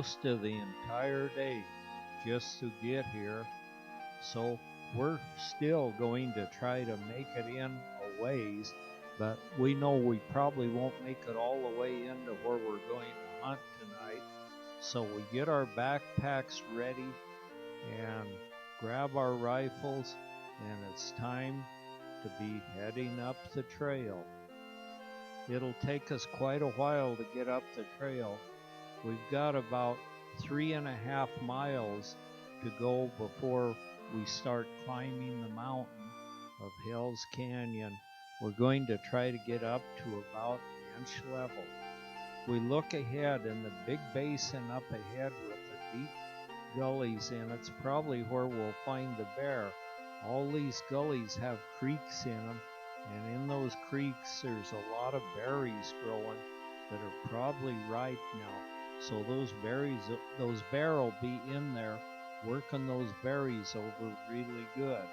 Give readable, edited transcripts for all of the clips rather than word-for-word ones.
most of the entire day just to get here. So we're still going to try to make it in a ways, but we know we probably won't make it all the way into where we're going to hunt tonight. So we get our backpacks ready and grab our rifles, and it's time to be heading up the trail. It'll take us quite a while to get up the trail. We've got about 3.5 miles to go before we start climbing the mountain of Hell's Canyon. We're going to try to get up to about inch level. We look ahead, and the big basin up ahead with the deep gullies in it's probably where we'll find the bear. All these gullies have creeks in them, and in those creeks there's a lot of berries growing that are probably ripe now. So those bear will be in there working those berries over really good.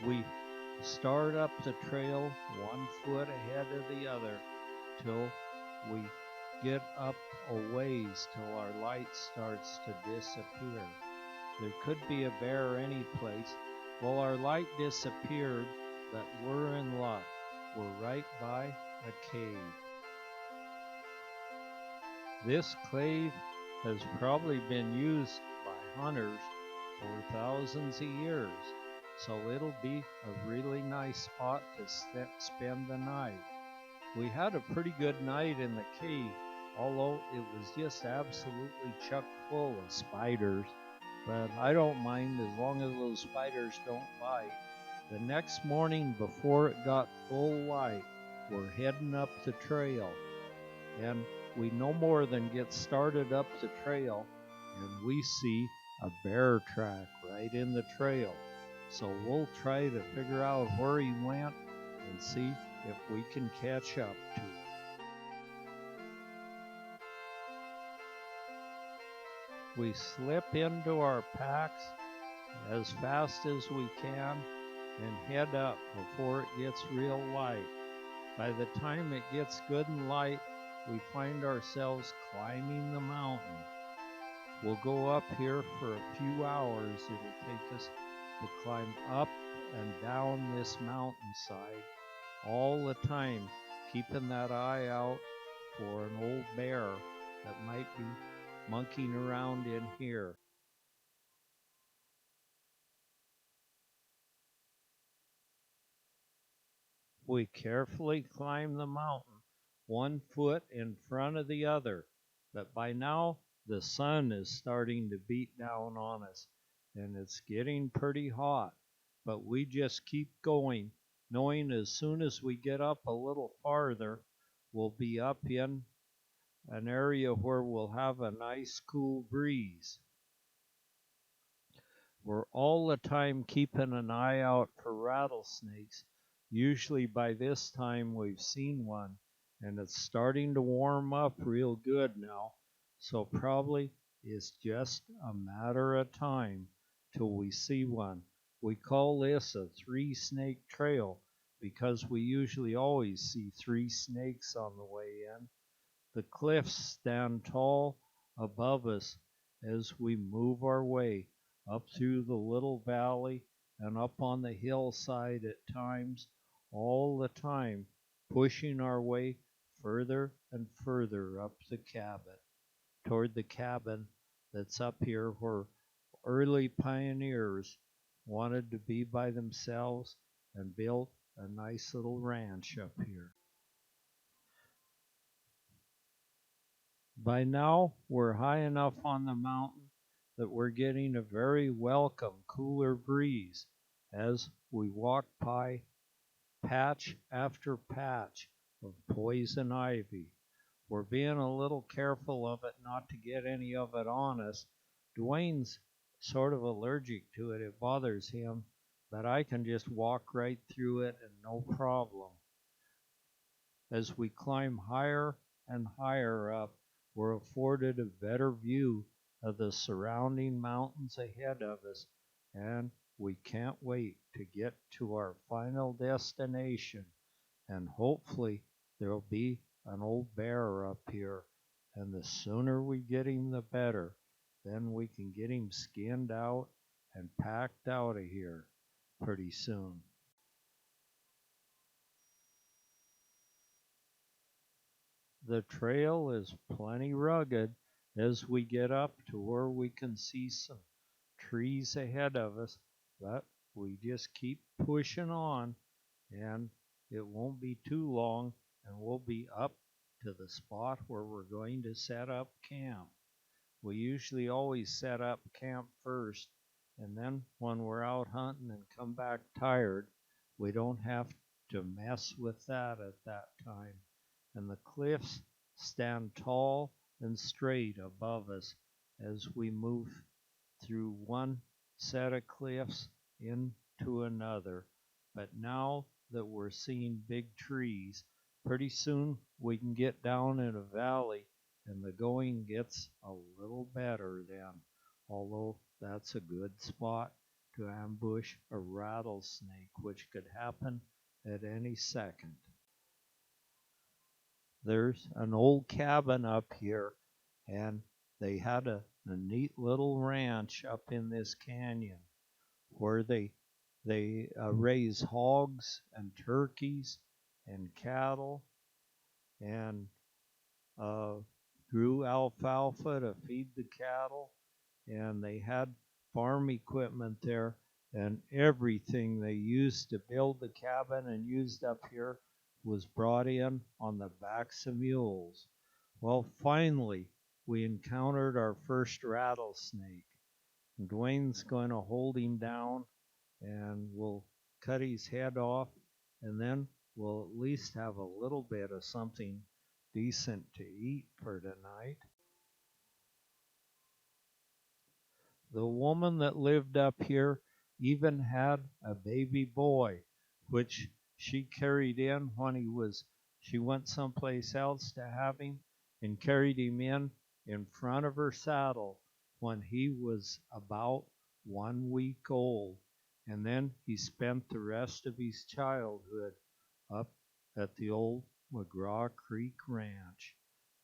We start up the trail 1 foot ahead of the other till we get up a ways till our light starts to disappear. There could be a bear any place. Well, our light disappeared, but we're in luck. We're right by a cave. This cave has probably been used by hunters for thousands of years, so it'll be a really nice spot to spend the night. We had a pretty good night in the cave, although it was just absolutely chock full of spiders, but I don't mind as long as those spiders don't bite. The next morning, before it got full light, we're heading up the trail, and we no more than get started up the trail, and we see a bear track right in the trail. So we'll try to figure out where he went and see if we can catch up to him. We slip into our packs as fast as we can and head up before it gets real light. By the time it gets good and light, we find ourselves climbing the mountain. We'll go up here for a few hours. It'll take us to climb up and down this mountainside all the time, keeping that eye out for an old bear that might be monkeying around in here. We carefully climb the mountain 1 foot in front of the other, but by now the sun is starting to beat down on us, and it's getting pretty hot. But we just keep going, knowing as soon as we get up a little farther, we'll be up in an area where we'll have a nice cool breeze. We're all the time keeping an eye out for rattlesnakes. Usually by this time we've seen one, and it's starting to warm up real good now, so probably it's just a matter of time till we see one. We call this a 3-snake trail because we usually always see 3 snakes on the way in. The cliffs stand tall above us as we move our way up through the little valley and up on the hillside at times, all the time pushing our way further and further up the cabin, toward the cabin that's up here where early pioneers wanted to be by themselves and built a nice little ranch up here. By now, we're high enough on the mountain that we're getting a very welcome cooler breeze as we walk by patch after patch of poison ivy. We're being a little careful of it not to get any of it on us. Dwayne's sort of allergic to it. It bothers him, but I can just walk right through it and no problem. As we climb higher and higher up, we're afforded a better view of the surrounding mountains ahead of us, and we can't wait to get to our final destination. And hopefully there'll be an old bear up here, and the sooner we get him, the better. Then we can get him skinned out and packed out of here pretty soon. The trail is plenty rugged as we get up to where we can see some trees ahead of us, but we just keep pushing on, and it won't be too long, and we'll be up to the spot where we're going to set up camp. We usually always set up camp first, and then when we're out hunting and come back tired, we don't have to mess with that at that time. And the cliffs stand tall and straight above us as we move through one set of cliffs into another. But now that we're seeing big trees, pretty soon we can get down in a valley and the going gets a little better then, although that's a good spot to ambush a rattlesnake, which could happen at any second. There's an old cabin up here, and they had a neat little ranch up in this canyon where they raise hogs and turkeys and cattle and uh, grew alfalfa to feed the cattle, and they had farm equipment there, and everything they used to build the cabin and used up here was brought in on the backs of mules. Well, finally, we encountered our first rattlesnake. Dwayne's going to hold him down, and we'll cut his head off, and then we'll at least have a little bit of something decent to eat for tonight. The woman that lived up here even had a baby boy, which she carried in when she went someplace else to have him, and carried him in front of her saddle when he was about 1 week old. And then he spent the rest of his childhood up at the old McGraw Creek Ranch.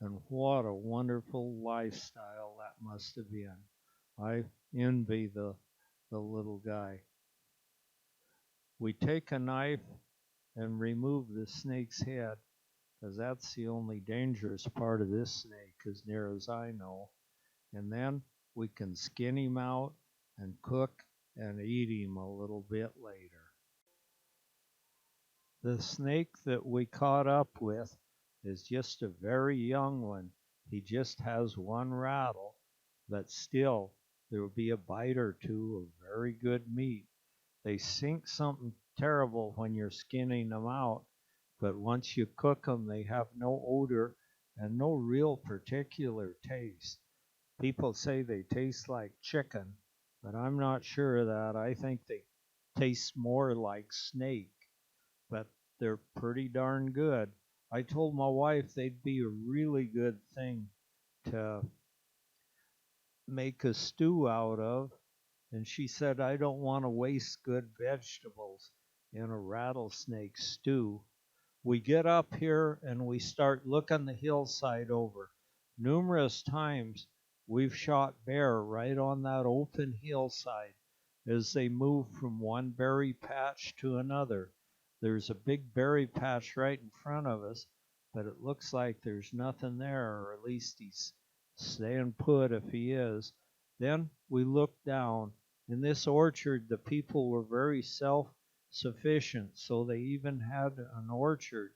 And what a wonderful lifestyle that must have been. I envy the little guy. We take a knife and remove the snake's head, because that's the only dangerous part of this snake, as near as I know. And then we can skin him out and cook and eat him a little bit later. The snake that we caught up with is just a very young one. He just has one rattle, but still there will be a bite or two of very good meat. They sink something terrible when you're skinning them out, but once you cook them, they have no odor and no real particular taste. People say they taste like chicken, but I'm not sure of that. I think they taste more like snake, but they're pretty darn good. I told my wife they'd be a really good thing to make a stew out of, and she said, I don't want to waste good vegetables in a rattlesnake stew. We get up here and we start looking the hillside over. Numerous times we've shot bear right on that open hillside as they move from one berry patch to another. There's a big berry patch right in front of us, but it looks like there's nothing there, or at least he's staying put if he is. Then we look down. In this orchard, the people were very self-sufficient, so they even had an orchard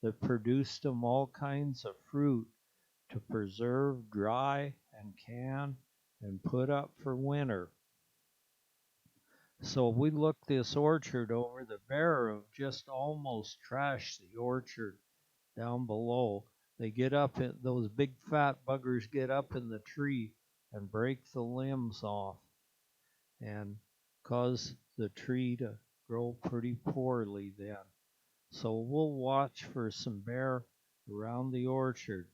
that produced them all kinds of fruit to preserve, dry, and can, and put up for winter. So we looked this orchard over. The bear have just almost trashed the orchard down below. They get up, those big fat buggers get up in the tree and break the limbs off and cause the tree to grow pretty poorly then. So we'll watch for some bear around the orchard.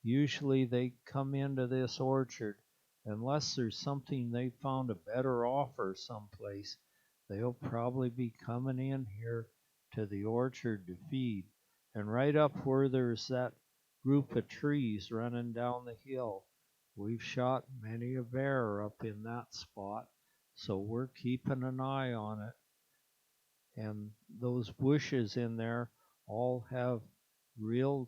Usually they come into this orchard unless there's something they found a better offer someplace. They'll probably be coming in here to the orchard to feed. And right up where there's that group of trees running down the hill. We've shot many a bear up in that spot, so we're keeping an eye on it. And those bushes in there all have real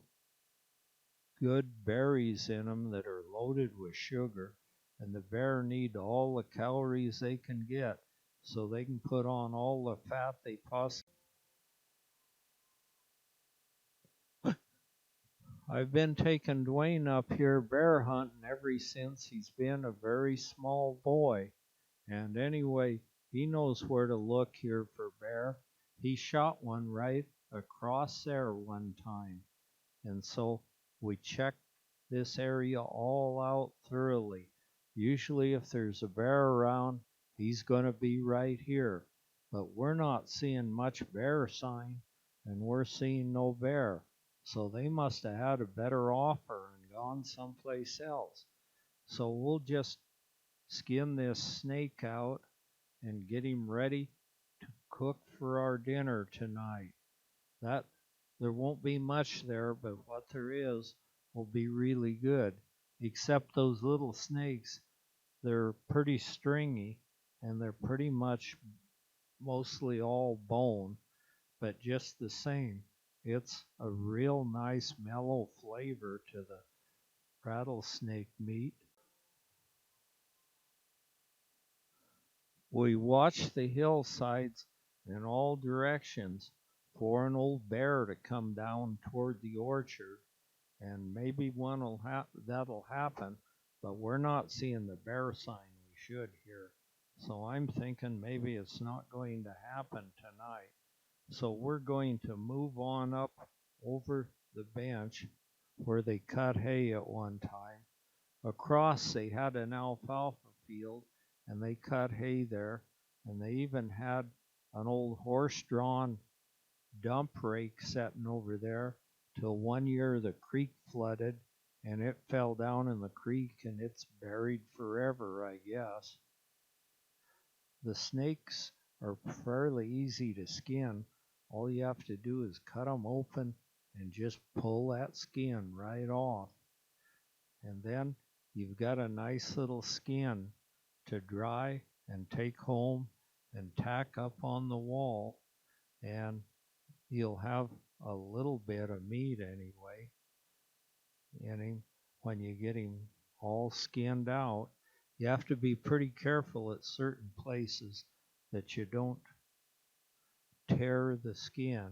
good berries in them that are loaded with sugar, and the bear need all the calories they can get so they can put on all the fat they possibly. I've been taking Dwayne up here bear hunting ever since he's been a very small boy. And anyway, he knows where to look here for bear. He shot one right across there one time. And so we checked this area all out thoroughly. Usually if there's a bear around, he's going to be right here. But we're not seeing much bear sign, and we're seeing no bear. So they must have had a better offer and gone someplace else. So we'll just skin this snake out and get him ready to cook for our dinner tonight. That there won't be much there, but what there is will be really good. Except those little snakes, they're pretty stringy and they're pretty much mostly all bone, but just the same, it's a real nice mellow flavor to the rattlesnake meat. We watched the hillsides in all directions for an old bear to come down toward the orchard, and maybe that'll happen, but we're not seeing the bear sign we should here. So I'm thinking maybe it's not going to happen tonight. So we're going to move on up over the bench where they cut hay at one time. Across they had an alfalfa field and they cut hay there, and they even had an old horse-drawn dump rake setting over there till one year the creek flooded and it fell down in the creek and it's buried forever, I guess. The snakes are fairly easy to skin. All you have to do is cut them open and just pull that skin right off. And then you've got a nice little skin to dry and take home and tack up on the wall, and you'll have a little bit of meat anyway in him when you get him all skinned out. You have to be pretty careful at certain places that you don't tear the skin,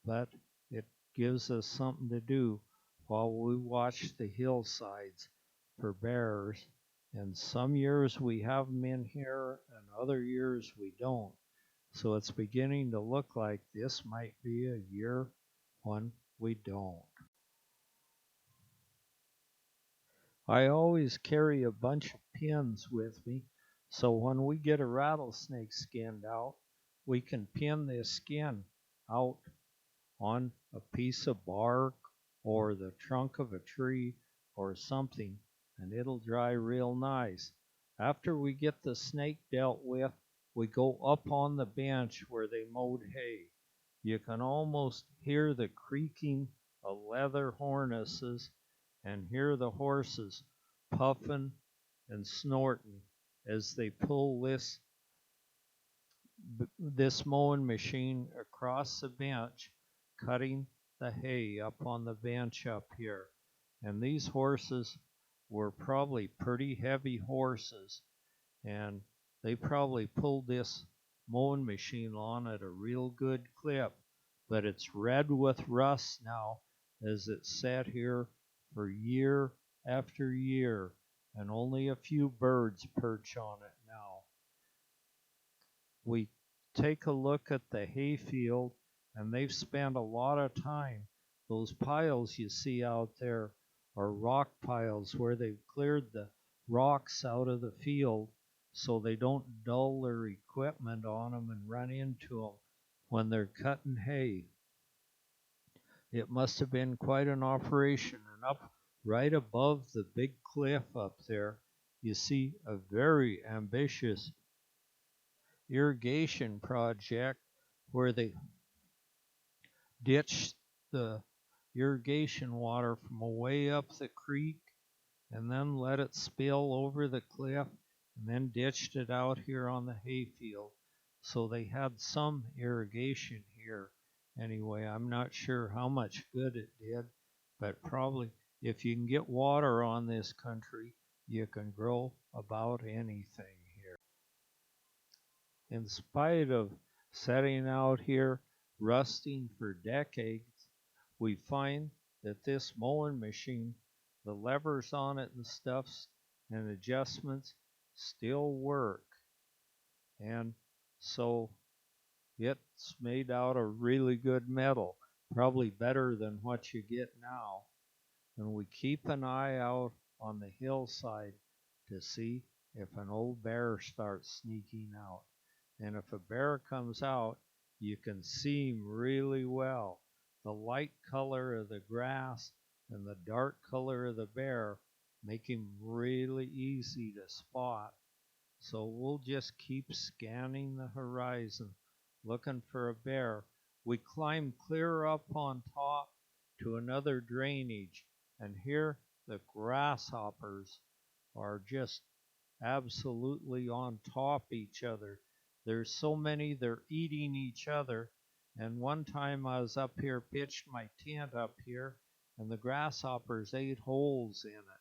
but it gives us something to do while we watch the hillsides for bears. And some years we have them in here and other years we don't. So it's beginning to look like this might be a year when we don't. I always carry a bunch of pins with me, so when we get a rattlesnake skinned out, we can pin this skin out on a piece of bark or the trunk of a tree or something, and it'll dry real nice. After we get the snake dealt with, we go up on the bench where they mowed hay. You can almost hear the creaking of leather harnesses and hear the horses puffing and snorting as they pull this mowing machine across the bench, cutting the hay up on the bench up here. And these horses were probably pretty heavy horses, and they probably pulled this mowing machine on at a real good clip. But it's red with rust now as it's sat here for year after year, and only a few birds perch on it now. We take a look at the hayfield, and they've spent a lot of time. Those piles you see out there are rock piles where they've cleared the rocks out of the field so they don't dull their equipment on them and run into them when they're cutting hay. It must have been quite an operation, and up right above the big cliff up there, you see a very ambitious irrigation project where they ditched the irrigation water from away up the creek and then let it spill over the cliff and then ditched it out here on the hayfield. So they had some irrigation here. Anyway, I'm not sure how much good it did, but probably if you can get water on this country, you can grow about anything here. In spite of setting out here rusting for decades, we find that this mowing machine, the levers on it and stuffs and adjustments still work. And so it's made out of really good metal, probably better than what you get now. And we keep an eye out on the hillside to see if an old bear starts sneaking out. And if a bear comes out, you can see him really well. The light color of the grass and the dark color of the bear make him really easy to spot. So we'll just keep scanning the horizon, looking for a bear. We climb clear up on top to another drainage, and here the grasshoppers are just absolutely on top each other. There's so many, they're eating each other. And one time I was up here, pitched my tent up here, and the grasshoppers ate holes in it.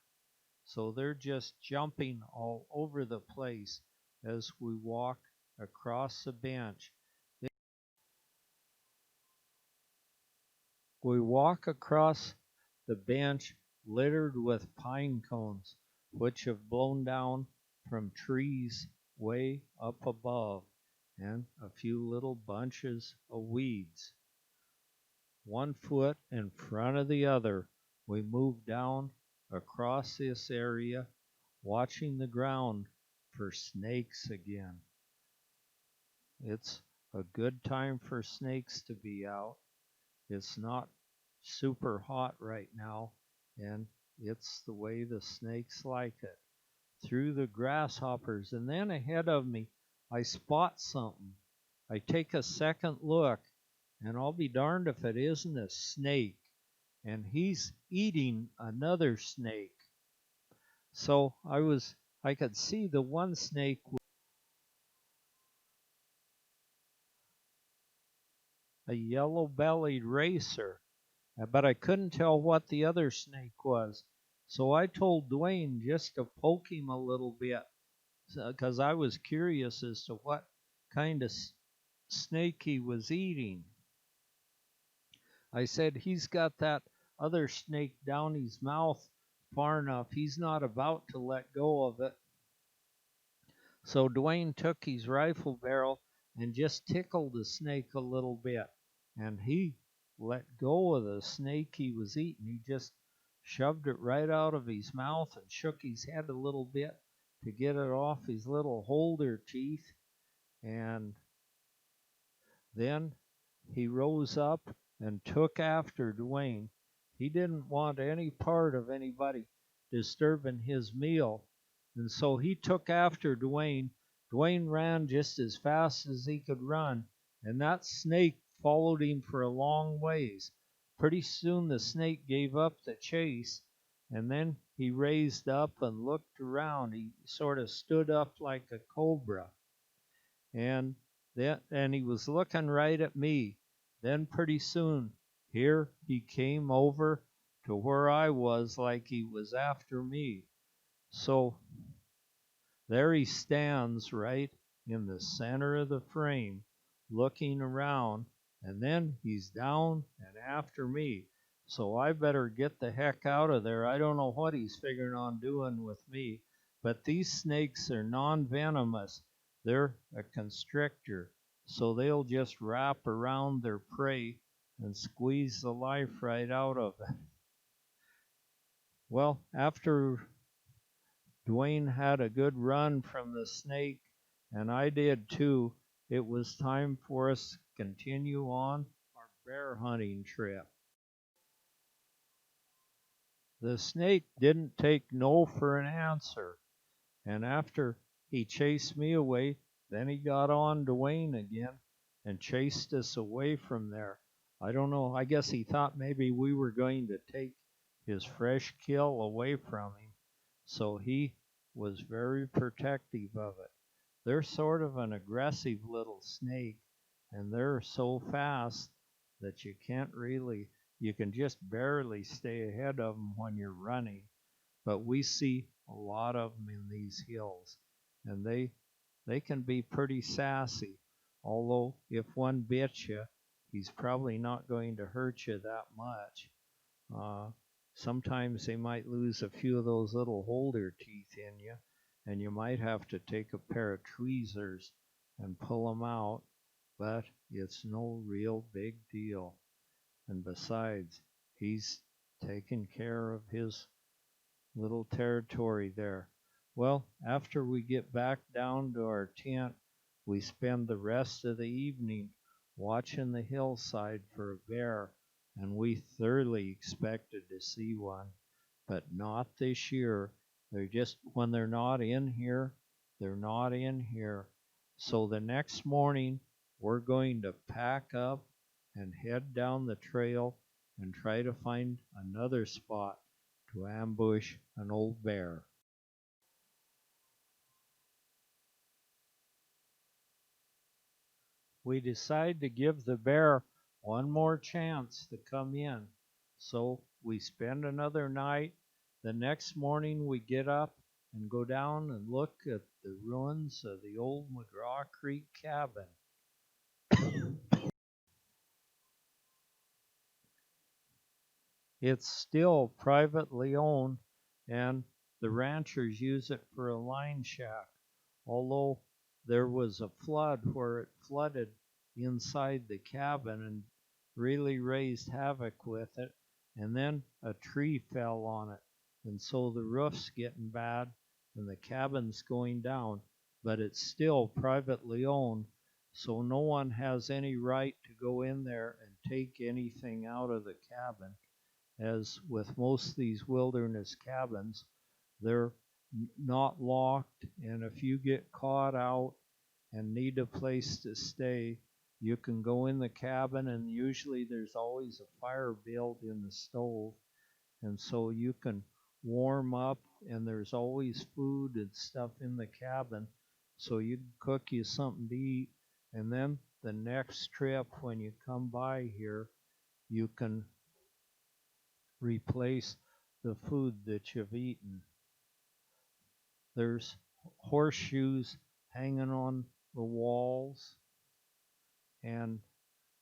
So they're just jumping all over the place as we walk across the bench. We walk across the bench littered with pine cones, which have blown down from trees way up above, and a few little bunches of weeds. 1 foot in front of the other, we move down across this area, watching the ground for snakes again. It's a good time for snakes to be out. It's not super hot right now, and it's the way the snakes like it. Through the grasshoppers, and then ahead of me, I spot something. I take a second look, and I'll be darned if it isn't a snake, and he's eating another snake. So I could see the one snake, a yellow-bellied racer, but I couldn't tell what the other snake was. So I told Dwayne just to poke him a little bit, because I was curious as to what kind of snake he was eating. I said, he's got that other snake down his mouth far enough. He's not about to let go of it. So Dwayne took his rifle barrel and just tickled the snake a little bit. And he let go of the snake he was eating. He just shoved it right out of his mouth and shook his head a little bit to get it off his little holder teeth. And then he rose up and took after Dwayne. He didn't want any part of anybody disturbing his meal. And so he took after Dwayne. Dwayne ran just as fast as he could run, and that snake followed him for a long ways. Pretty soon the snake gave up the chase, and then he raised up and looked around. He sort of stood up like a cobra. And he was looking right at me. Then pretty soon, here he came over to where I was, like he was after me. So there he stands right in the center of the frame, looking around, and then he's down and after me. So I better get the heck out of there. I don't know what he's figuring on doing with me, but these snakes are non-venomous. They're a constrictor, so they'll just wrap around their prey and squeeze the life right out of it. Well, after Dwayne had a good run from the snake, and I did too, it was time for us to continue on our bear hunting trip. The snake didn't take no for an answer, and after he chased me away, then he got on Dwayne again and chased us away from there. I don't know. I guess he thought maybe we were going to take his fresh kill away from him. So he was very protective of it. They're sort of an aggressive little snake, and they're so fast that you can just barely stay ahead of them when you're running. But we see a lot of them in these hills, and they can be pretty sassy. Although if one bit you, he's probably not going to hurt you that much. Uh, Sometimes they might lose a few of those little holder teeth in you, and you might have to take a pair of tweezers and pull them out, but it's no real big deal. And besides, he's taking care of his little territory there. Well, after we get back down to our tent, we spend the rest of the evening watching the hillside for a bear, and we thoroughly expected to see one, but not this year. They're just, when they're not in here, they're not in here. So the next morning, we're going to pack up and head down the trail and try to find another spot to ambush an old bear. We decide to give the bear one more chance to come in. So we spend another night. The next morning we get up and go down and look at the ruins of the old McGraw Creek cabin. It's still privately owned, and the ranchers use it for a line shack, although there was a flood where it flooded inside the cabin and really raised havoc with it, and then a tree fell on it, and so the roof's getting bad and the cabin's going down, but it's still privately owned, so no one has any right to go in there and take anything out of the cabin. As with most of these wilderness cabins, they're not locked, and if you get caught out and need a place to stay, you can go in the cabin, and usually there's always a fire built in the stove, and so you can warm up, and there's always food and stuff in the cabin, so you can cook you something to eat, and then the next trip when you come by here, you can replace the food that you've eaten. There's horseshoes hanging on the walls and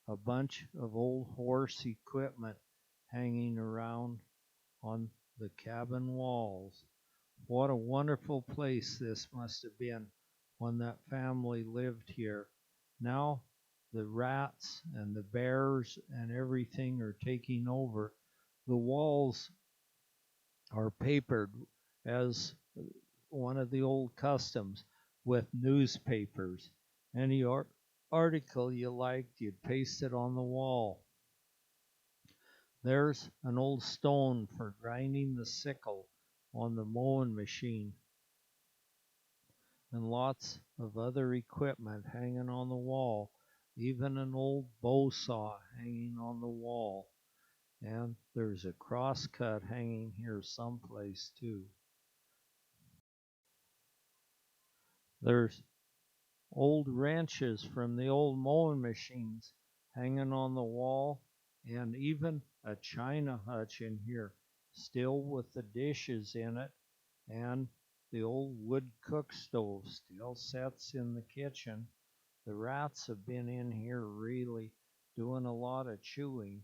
a bunch of old horse equipment hanging around on the cabin walls. What a wonderful place this must have been when that family lived here. Now the rats and the bears and everything are taking over. The walls are papered as one of the old customs with newspapers. Any article you liked, you'd paste it on the wall. There's an old stone for grinding the sickle on the mowing machine, and lots of other equipment hanging on the wall, even an old bow saw hanging on the wall. And there's a crosscut hanging here someplace too. There's old wrenches from the old mowing machines hanging on the wall, and even a china hutch in here, still with the dishes in it, and the old wood cook stove still sets in the kitchen. The rats have been in here really doing a lot of chewing,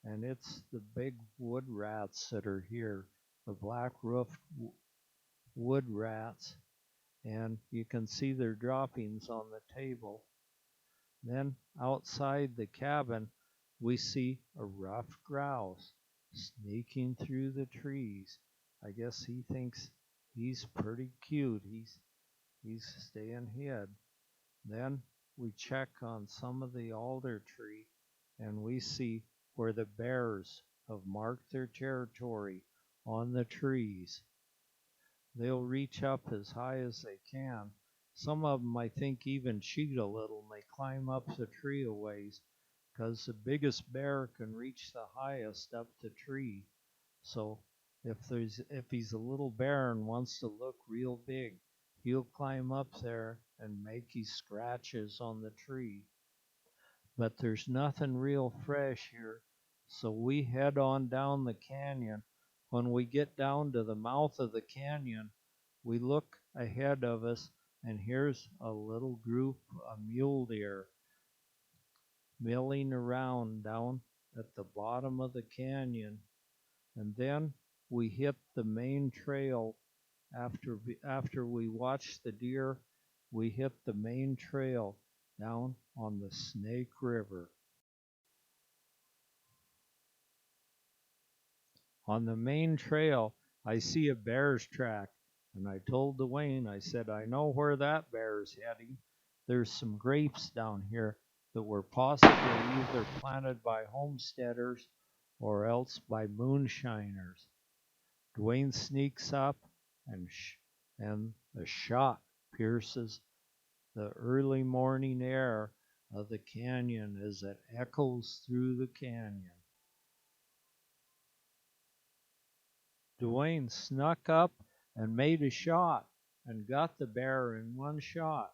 and it's the big wood rats that are here, the black roofed wood rats, and you can see their droppings on the table. Then outside the cabin, we see a ruffed grouse sneaking through the trees. I guess he thinks he's pretty cute. He's staying hid. Then we check on some of the alder tree, and we see where the bears have marked their territory on the trees. They'll reach up as high as they can. Some of them, I think, even cheat a little, and they climb up the tree a ways. because the biggest bear can reach the highest up the tree. So if he's a little bear and wants to look real big, he'll climb up there and make his scratches on the tree. But there's nothing real fresh here, so we head on down the canyon. When we get down to the mouth of the canyon, we look ahead of us, and here's a little group of mule deer milling around down at the bottom of the canyon. And then we hit the main trail. After we watch the deer, we hit the main trail down on the Snake River. On the main trail, I see a bear's track, and I told Dwayne, I said, I know where that bear's heading. There's some grapes down here that were possibly either planted by homesteaders or else by moonshiners. Dwayne sneaks up, and a shot pierces the early morning air of the canyon as it echoes through the canyon. Dwayne snuck up and made a shot and got the bear in one shot.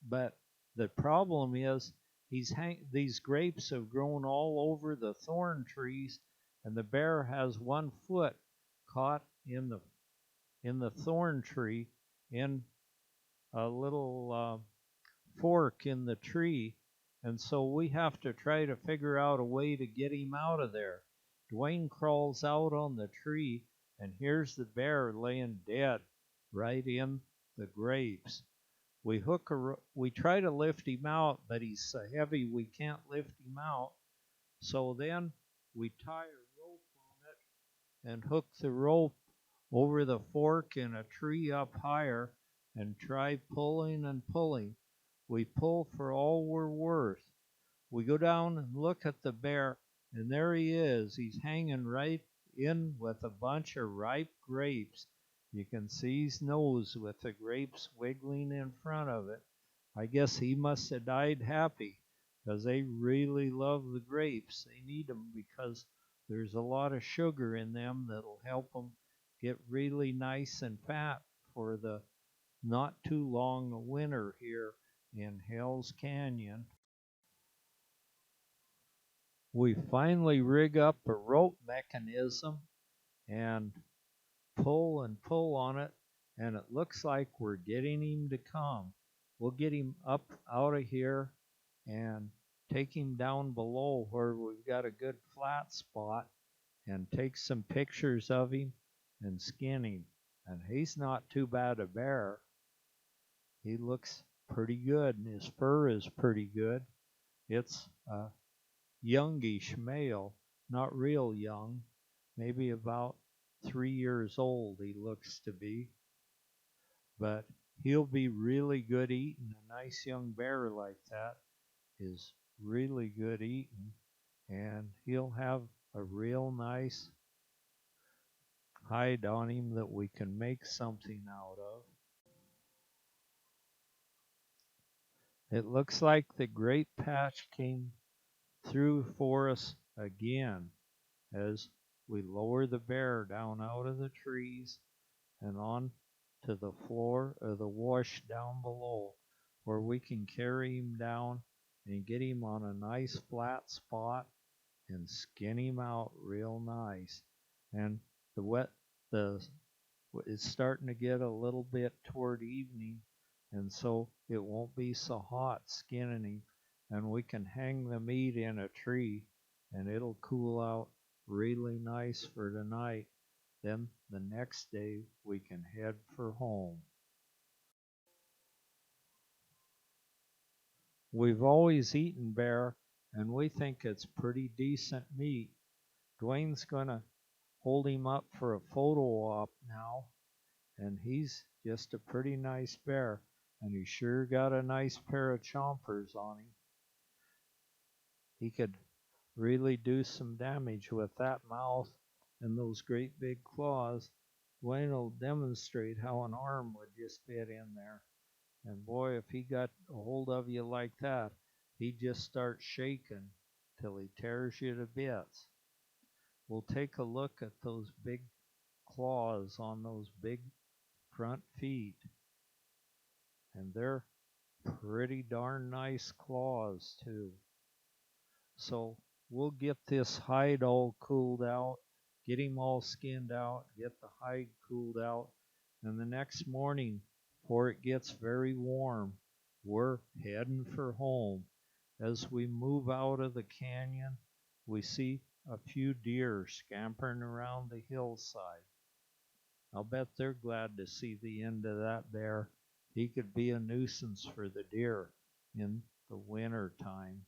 But the problem is these grapes have grown all over the thorn trees, and the bear has one foot caught in the thorn tree in a little fork in the tree, and so we have to try to figure out a way to get him out of there. Dwayne crawls out on the tree, and here's the bear laying dead right in the grapes. We try to lift him out, but he's so heavy we can't lift him out. So then we tie a rope on it and hook the rope over the fork in a tree up higher and try pulling and pulling. We pull for all we're worth. We go down and look at the bear, and there he is. He's hanging right in with a bunch of ripe grapes. You can see his nose with the grapes wiggling in front of it. I guess he must have died happy because they really love the grapes. They need them because there's a lot of sugar in them that'll help them get really nice and fat for the not too long winter here in Hell's Canyon. We finally rig up a rope mechanism and pull on it, and it looks like we're getting him to come. We'll get him up out of here and take him down below where we've got a good flat spot and take some pictures of him and skin him. And he's not too bad a bear. He looks pretty good, and his fur is pretty good. It's a youngish male, not real young, maybe about 3 years old he looks to be. But he'll be really good eating. A nice young bear like that is really good eating, and he'll have a real nice hide on him that we can make something out of. It looks like the grape patch came through for us again as we lower the bear down out of the trees and on to the floor of the wash down below, where we can carry him down and get him on a nice flat spot and skin him out real nice. And the it's starting to get a little bit toward evening, and so it won't be so hot skinning him, and we can hang the meat in a tree, and it'll cool out really nice for tonight. Then the next day we can head for home. We've always eaten bear, and we think it's pretty decent meat. Dwayne's gonna hold him up for a photo op now, and he's just a pretty nice bear, and he sure got a nice pair of chompers on him. He could really do some damage with that mouth and those great big claws. Dwayne will demonstrate how an arm would just fit in there. And boy, if he got a hold of you like that, he'd just start shaking. till he tears you to bits. We'll take a look at those big claws on those big front feet. And they're pretty darn nice claws too. So we'll get this hide all cooled out, get him all skinned out, get the hide cooled out, and the next morning, before it gets very warm, we're heading for home. As we move out of the canyon, we see a few deer scampering around the hillside. I'll bet they're glad to see the end of that bear. He could be a nuisance for the deer in the winter time.